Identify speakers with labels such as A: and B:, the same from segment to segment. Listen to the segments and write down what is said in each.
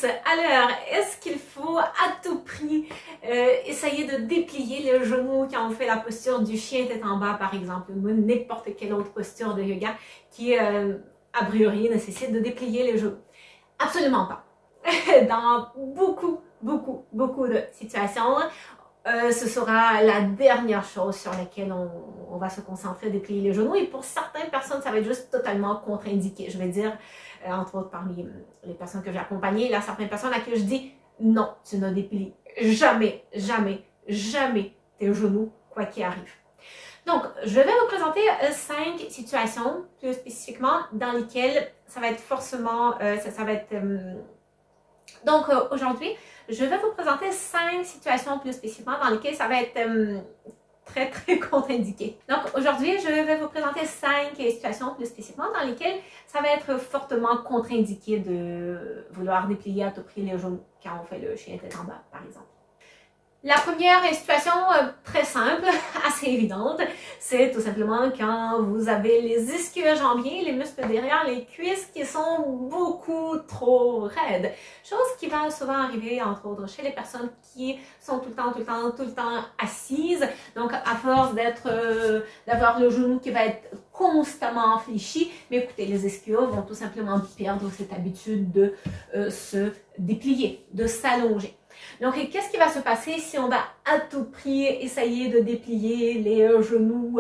A: Alors, est-ce qu'il faut à tout prix essayer de déplier les genoux quand on fait la posture du chien tête en bas, par exemple, ou n'importe quelle autre posture de yoga qui, a priori, nécessite de déplier les genoux? Absolument pas. Dans beaucoup de situations, ce sera la dernière chose sur laquelle on va se concentrer, déplier les genoux. Et pour certaines personnes, ça va être juste totalement contre-indiqué. Je vais dire, entre autres parmi les personnes que j'ai accompagnées, il y a certaines personnes à qui je dis non, tu ne déplies jamais tes genoux, quoi qu'il arrive. Donc, je vais vous présenter 5 situations, plus spécifiquement, dans lesquelles ça va être forcément, donc, aujourd'hui, je vais vous présenter 5 situations plus spécifiquement dans lesquelles ça va être très contre-indiqué. Donc, aujourd'hui, je vais vous présenter 5 situations plus spécifiquement dans lesquelles ça va être fortement contre-indiqué de vouloir déplier à tout prix les genoux quand on fait le chien tête en bas, par exemple. La première situation très simple, assez évidente, c'est tout simplement quand vous avez les ischio-jambiers, les muscles derrière les cuisses qui sont beaucoup trop raides. Chose qui va souvent arriver, entre autres, chez les personnes qui sont tout le temps assises. Donc, à force d'avoir le genou qui va être constamment fléchi, mais écoutez, les ischios vont tout simplement perdre cette habitude de se déplier, de s'allonger. Donc, qu'est-ce qui va se passer si on va à tout prix essayer de déplier les genoux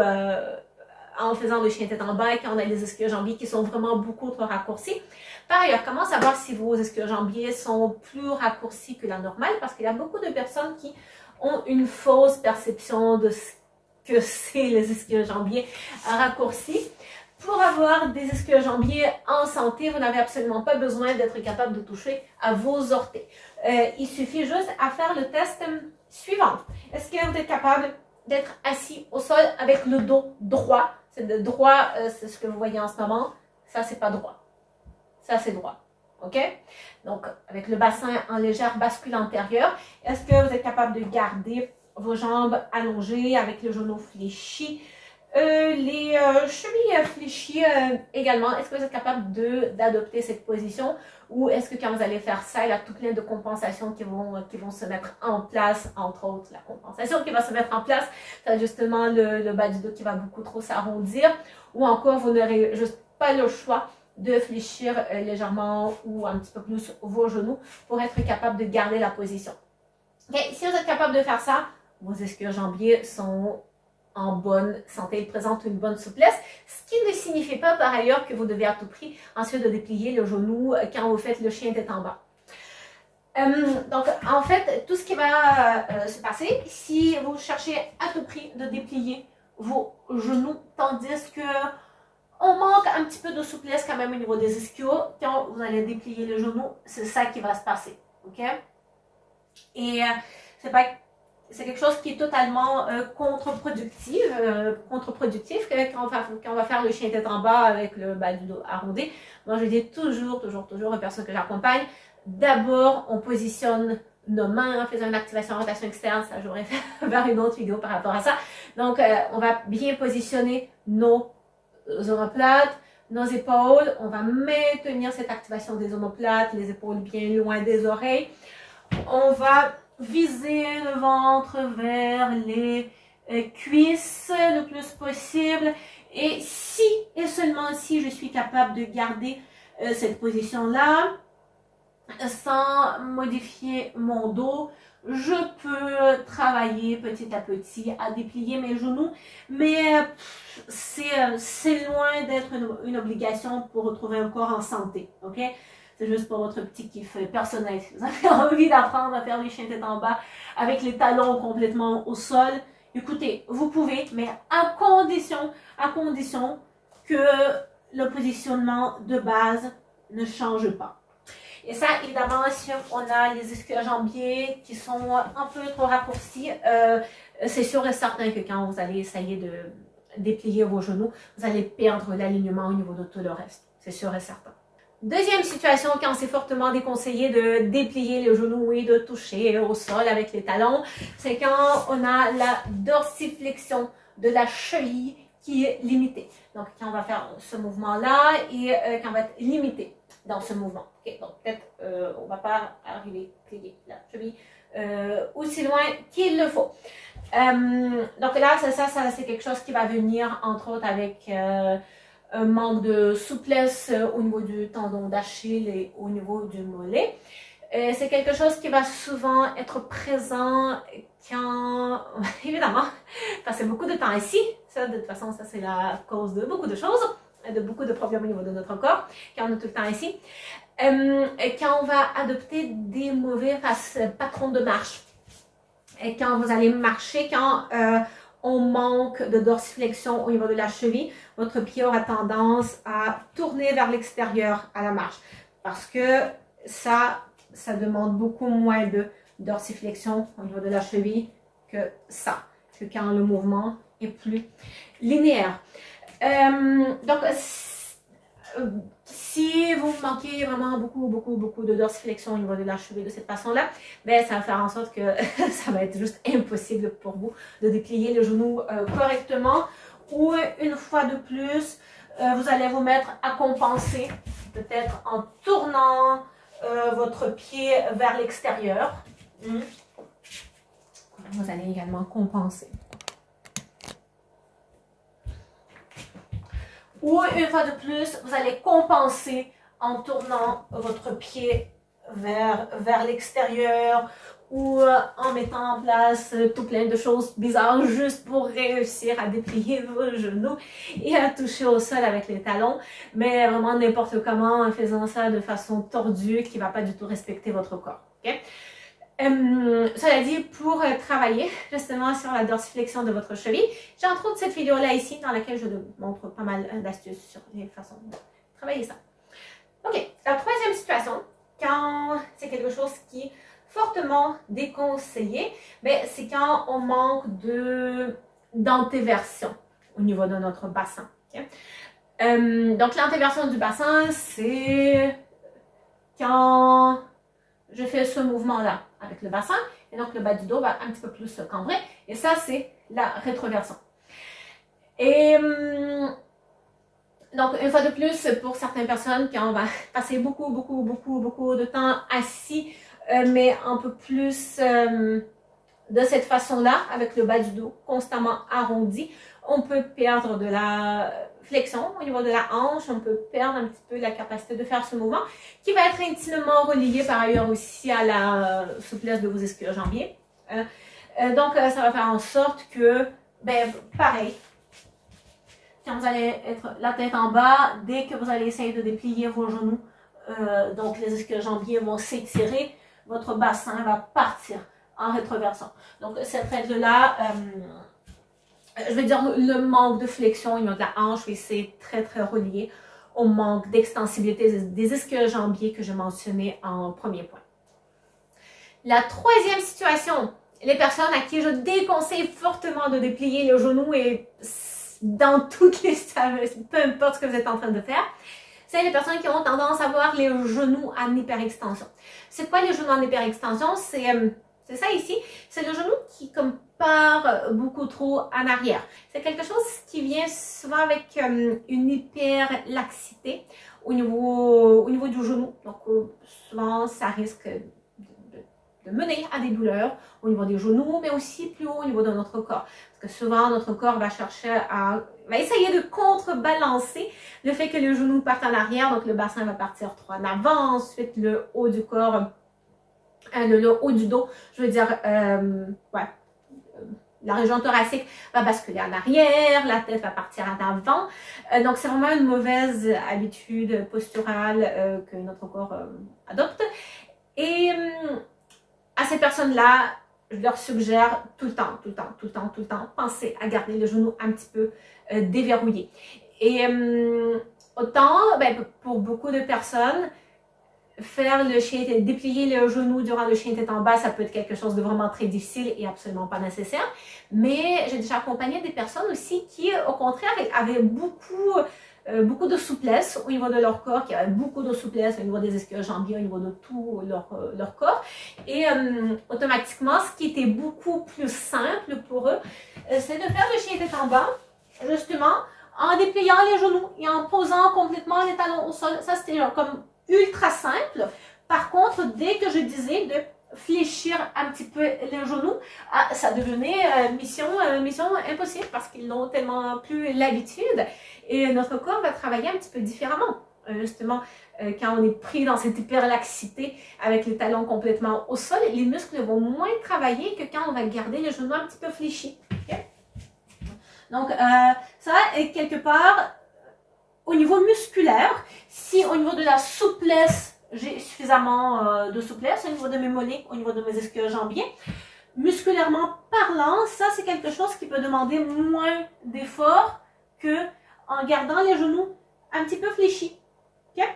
A: en faisant le chien tête en bas et quand on a les ischio-jambiers qui sont vraiment beaucoup trop raccourcis? Par ailleurs, comment savoir si vos ischio-jambiers sont plus raccourcis que la normale? Parce qu'il y a beaucoup de personnes qui ont une fausse perception de ce que c'est les ischio-jambiers raccourcis. Pour avoir des ischio-jambiers en santé, vous n'avez absolument pas besoin d'être capable de toucher à vos orteils. Il suffit juste à faire le test suivant. Est-ce que vous êtes capable d'être assis au sol avec le dos droit? C'est droit, c'est ce que vous voyez en ce moment. Ça, c'est pas droit. Ça, c'est droit. OK? Donc, avec le bassin en légère bascule antérieure, est-ce que vous êtes capable de garder vos jambes allongées avec le genou fléchi? Les chevilles fléchies également, est-ce que vous êtes capable d'adopter cette position ou est-ce que quand vous allez faire ça, il y a tout plein de compensations qui vont se mettre en place, entre autres la compensation qui va se mettre en place, c'est justement le bas du dos qui va beaucoup trop s'arrondir ou encore vous n'aurez juste pas le choix de fléchir légèrement ou un petit peu plus vos genoux pour être capable de garder la position. Okay. Si vous êtes capable de faire ça, vos ischio-jambiers sont en bonne santé, ils présentent une bonne souplesse, ce qui ne signifie pas par ailleurs que vous devez à tout prix ensuite de déplier le genou quand vous faites le chien tête en bas. Donc en fait, tout ce qui va se passer, si vous cherchez à tout prix de déplier vos genoux, tandis que on manque un petit peu de souplesse quand même au niveau des ischios, quand vous allez déplier le genou, c'est ça qui va se passer, ok? Et c'est quelque chose qui est totalement contre-productif quand on va faire le chien tête en bas avec le bas du dos arrondi. Moi, je dis toujours aux personnes que j'accompagne, d'abord, on positionne nos mains en faisant une activation rotation externe. Ça, j'aurais fait vers une autre vidéo par rapport à ça. Donc, on va bien positionner nos omoplates, nos épaules. On va maintenir cette activation des omoplates, les épaules bien loin des oreilles. On va viser le ventre vers les cuisses le plus possible. Et si et seulement si je suis capable de garder cette position-là, sans modifier mon dos, je peux travailler petit à petit à déplier mes genoux, mais c'est loin d'être une obligation pour retrouver un corps en santé, ok? C'est juste pour votre petit kiff personnel. Si vous avez envie d'apprendre à faire les chiens tête en bas avec les talons complètement au sol, écoutez, vous pouvez, mais à condition que le positionnement de base ne change pas. Et ça, évidemment, si on a les ischio-jambiers qui sont un peu trop raccourcis, c'est sûr et certain que quand vous allez essayer de déplier vos genoux, vous allez perdre l'alignement au niveau de tout le reste. C'est sûr et certain. Deuxième situation, quand c'est fortement déconseillé de déplier le genou et de toucher au sol avec les talons, c'est quand on a la dorsiflexion de la cheville qui est limitée. Donc, quand on va faire ce mouvement-là et quand on va être limité. dans ce mouvement. Okay? Donc peut-être on ne va pas arriver à plier la cheville aussi loin qu'il le faut. Donc là, ça c'est quelque chose qui va venir entre autres avec un manque de souplesse au niveau du tendon d'Achille et au niveau du mollet. C'est quelque chose qui va souvent être présent quand, évidemment, passer beaucoup de temps ici. Ça, de toute façon, ça c'est la cause de beaucoup de choses, de beaucoup de problèmes au niveau de notre corps, quand on est tout le temps ici. Quand on va adopter des mauvais patrons de marche, et quand vous allez marcher, quand on manque de dorsiflexion au niveau de la cheville, votre pied aura tendance à tourner vers l'extérieur à la marche. Parce que ça demande beaucoup moins de dorsiflexion au niveau de la cheville que ça, que quand le mouvement est plus linéaire. Donc, si vous manquez vraiment beaucoup de dorsiflexion au niveau de la cheville de cette façon-là, ben, ça va faire en sorte que ça va être juste impossible pour vous de déplier le genou correctement. Ou une fois de plus, vous allez vous mettre à compenser, peut-être en tournant votre pied vers l'extérieur. Vous allez également compenser. Ou une fois de plus, vous allez compenser en tournant votre pied vers l'extérieur ou en mettant en place tout plein de choses bizarres juste pour réussir à déplier vos genoux et à toucher au sol avec les talons, mais vraiment n'importe comment en faisant ça de façon tordue qui ne va pas du tout respecter votre corps. Okay? Cela dit, pour travailler justement sur la dorsiflexion de votre cheville, j'ai entre autres cette vidéo-là ici dans laquelle je montre pas mal d'astuces sur les façons de travailler ça. Ok, la troisième situation, quand c'est quelque chose qui est fortement déconseillé, c'est quand on manque d'antéversion au niveau de notre bassin. Okay? Donc l'antéversion du bassin, c'est quand je fais ce mouvement-là avec le bassin, et donc le bas du dos va un petit peu plus se cambrer, et ça c'est la rétroversion. Et donc une fois de plus, pour certaines personnes, quand on va passer beaucoup de temps assis, mais un peu plus de cette façon-là, avec le bas du dos constamment arrondi, on peut perdre de la flexion au niveau de la hanche, on peut perdre un petit peu la capacité de faire ce mouvement qui va être intimement relié par ailleurs aussi à la souplesse de vos ischio-jambiers. Donc ça va faire en sorte que, pareil, quand vous allez être la tête en bas, dès que vous allez essayer de déplier vos genoux, donc les ischio-jambiers vont s'étirer, votre bassin va partir en rétroversion. Donc cette règle-là, je veux dire, le manque de flexion au niveau de la hanche, oui, c'est très relié au manque d'extensibilité des ischio-jambiers que je mentionnais en premier point. La troisième situation, les personnes à qui je déconseille fortement de déplier le genou et dans toutes les peu importe ce que vous êtes en train de faire, c'est les personnes qui ont tendance à avoir les genoux en hyperextension. C'est quoi les genoux en hyperextension? C'est ça ici, c'est le genou qui comme part beaucoup trop en arrière. C'est quelque chose qui vient souvent avec une hyperlaxité au niveau du genou. Donc souvent ça risque de mener à des douleurs au niveau des genoux, mais aussi plus haut au niveau de notre corps. Parce que souvent notre corps va essayer de contrebalancer le fait que le genou parte en arrière, donc le bassin va partir trop en avant, ensuite le haut du corps, le haut du dos, je veux dire, la région thoracique va basculer en arrière, la tête va partir en avant. Donc, c'est vraiment une mauvaise habitude posturale que notre corps adopte. Et à ces personnes-là, je leur suggère tout le temps, pensez à garder le genou un petit peu déverrouillé. Et autant, pour beaucoup de personnes, faire le chien tête, déplier le genou durant le chien tête en bas, ça peut être quelque chose de vraiment très difficile et absolument pas nécessaire. Mais j'ai déjà accompagné des personnes aussi qui, au contraire, avaient beaucoup de souplesse au niveau de leur corps, qui avaient beaucoup de souplesse au niveau des ischio-jambiers, au niveau de tout leur corps. Et automatiquement, ce qui était beaucoup plus simple pour eux, c'est de faire le chien tête en bas, justement, en dépliant les genoux et en posant complètement les talons au sol. Ça, c'était genre comme ultra simple. Par contre, dès que je disais de fléchir un petit peu les genoux, ça devenait mission impossible parce qu'ils n'ont tellement plus l'habitude et notre corps va travailler un petit peu différemment. Justement, quand on est pris dans cette hyperlaxité avec les talons complètement au sol, les muscles vont moins travailler que quand on va garder les genoux un petit peu fléchis. Okay? Donc, ça, quelque part, au niveau musculaire, si au niveau de la souplesse, j'ai suffisamment de souplesse au niveau de mes mollets, au niveau de mes ischio-jambiers. Musculairement parlant, ça c'est quelque chose qui peut demander moins d'effort que en gardant les genoux un petit peu fléchis. Okay?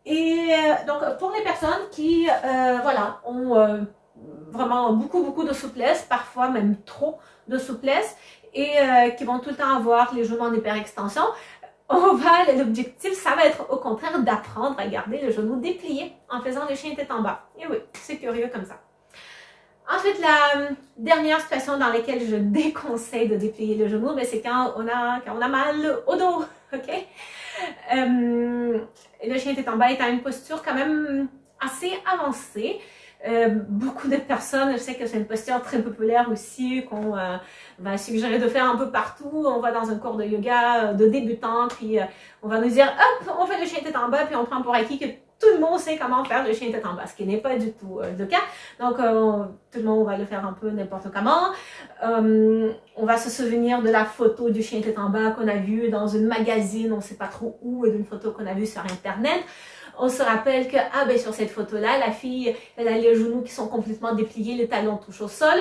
A: Et donc pour les personnes qui voilà, ont vraiment beaucoup de souplesse, parfois même trop de souplesse, et qui vont tout le temps avoir les genoux en hyperextension, l'objectif, ça va être au contraire d'apprendre à garder le genou déplié en faisant le chien tête en bas. Et oui, c'est curieux comme ça. Ensuite, la dernière situation dans laquelle je déconseille de déplier le genou, c'est quand on a mal au dos. Okay? Le chien tête en bas est à une posture quand même assez avancée. Beaucoup de personnes, je sais que c'est une posture très populaire aussi, qu'on va suggérer de faire un peu partout. On va dans un cours de yoga de débutants, puis on va nous dire, hop, on fait le chien tête en bas, puis on prend pour acquis que tout le monde sait comment faire le chien tête en bas, ce qui n'est pas du tout le cas. Donc, tout le monde va le faire un peu n'importe comment. On va se souvenir de la photo du chien tête en bas qu'on a vue dans une magazine, on ne sait pas trop où, d'une photo qu'on a vue sur Internet. On se rappelle que, sur cette photo-là, la fille, elle a les genoux qui sont complètement dépliés, les talons touchent au sol.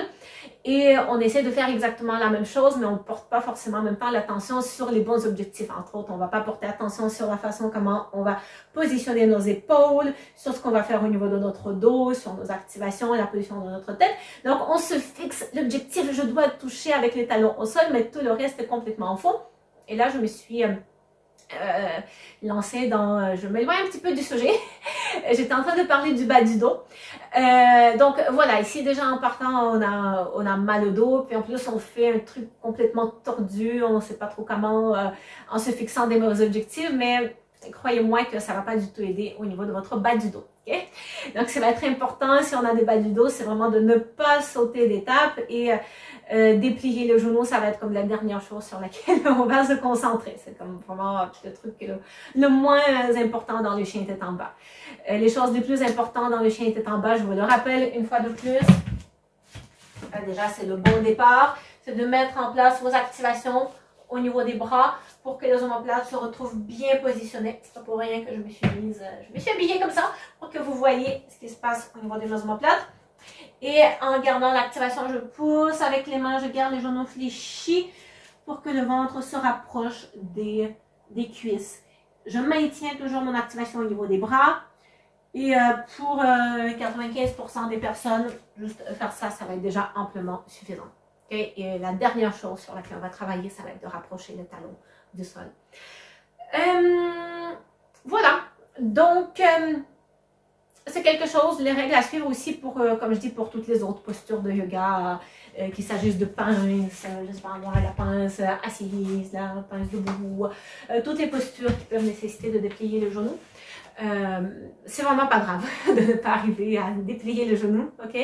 A: Et on essaie de faire exactement la même chose, mais on ne porte pas forcément en même temps l'attention sur les bons objectifs. Entre autres, on ne va pas porter attention sur la façon comment on va positionner nos épaules, sur ce qu'on va faire au niveau de notre dos, sur nos activations, la position de notre tête. Donc, on se fixe l'objectif, je dois toucher avec les talons au sol, mais tout le reste est complètement faux. Et là, je me suis lancée dans... je m'éloigne un petit peu du sujet. J'étais en train de parler du bas du dos. Donc voilà, ici déjà en partant, on a mal au dos. Puis en plus, on fait un truc complètement tordu. On ne sait pas trop comment en se fixant des mauvais objectifs. Mais croyez-moi que ça ne va pas du tout aider au niveau de votre bas du dos. Okay? Donc ça va être important si on a des bas du dos, c'est vraiment de ne pas sauter d'étape et déplier le genou, ça va être comme la dernière chose sur laquelle on va se concentrer. C'est comme vraiment le truc le moins important dans le chien tête en bas. Les choses les plus importantes dans le chien tête en bas, je vous le rappelle une fois de plus, déjà c'est le bon départ, c'est de mettre en place vos activations au niveau des bras pour que les omoplates se retrouvent bien positionnées. C'est pas pour rien que je me suis habillée comme ça pour que vous voyez ce qui se passe au niveau des omoplates. Et en gardant l'activation, je pousse avec les mains, je garde les genoux fléchis pour que le ventre se rapproche des cuisses. Je maintiens toujours mon activation au niveau des bras. Et pour 95% des personnes, juste faire ça, ça va être déjà amplement suffisant. Okay? Et la dernière chose sur laquelle on va travailler, ça va être de rapprocher le talon du sol. Voilà. Donc... c'est quelque chose, les règles à suivre aussi pour, comme je dis, pour toutes les autres postures de yoga, qu'il s'agisse de pince, je sais pas, la pince assise, la pince debout, toutes les postures qui peuvent nécessiter de déplier le genou. C'est vraiment pas grave de ne pas arriver à déplier le genou, ok?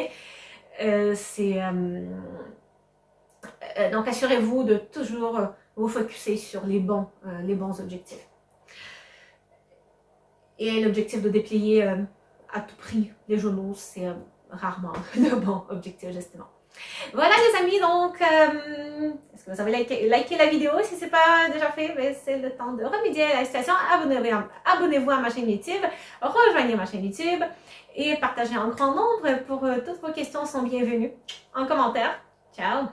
A: Donc assurez-vous de toujours vous focuser sur les bons objectifs. Et l'objectif de déplier à tout prix les genoux, c'est rarement le bon objectif justement. Voilà les amis, donc est-ce que vous avez liké la vidéo? Si ce n'est pas déjà fait, c'est le temps de remédier à la situation. Abonnez-vous à ma chaîne YouTube, rejoignez ma chaîne YouTube et partagez en grand nombre pour toutes vos questions sont bienvenues en commentaire. Ciao!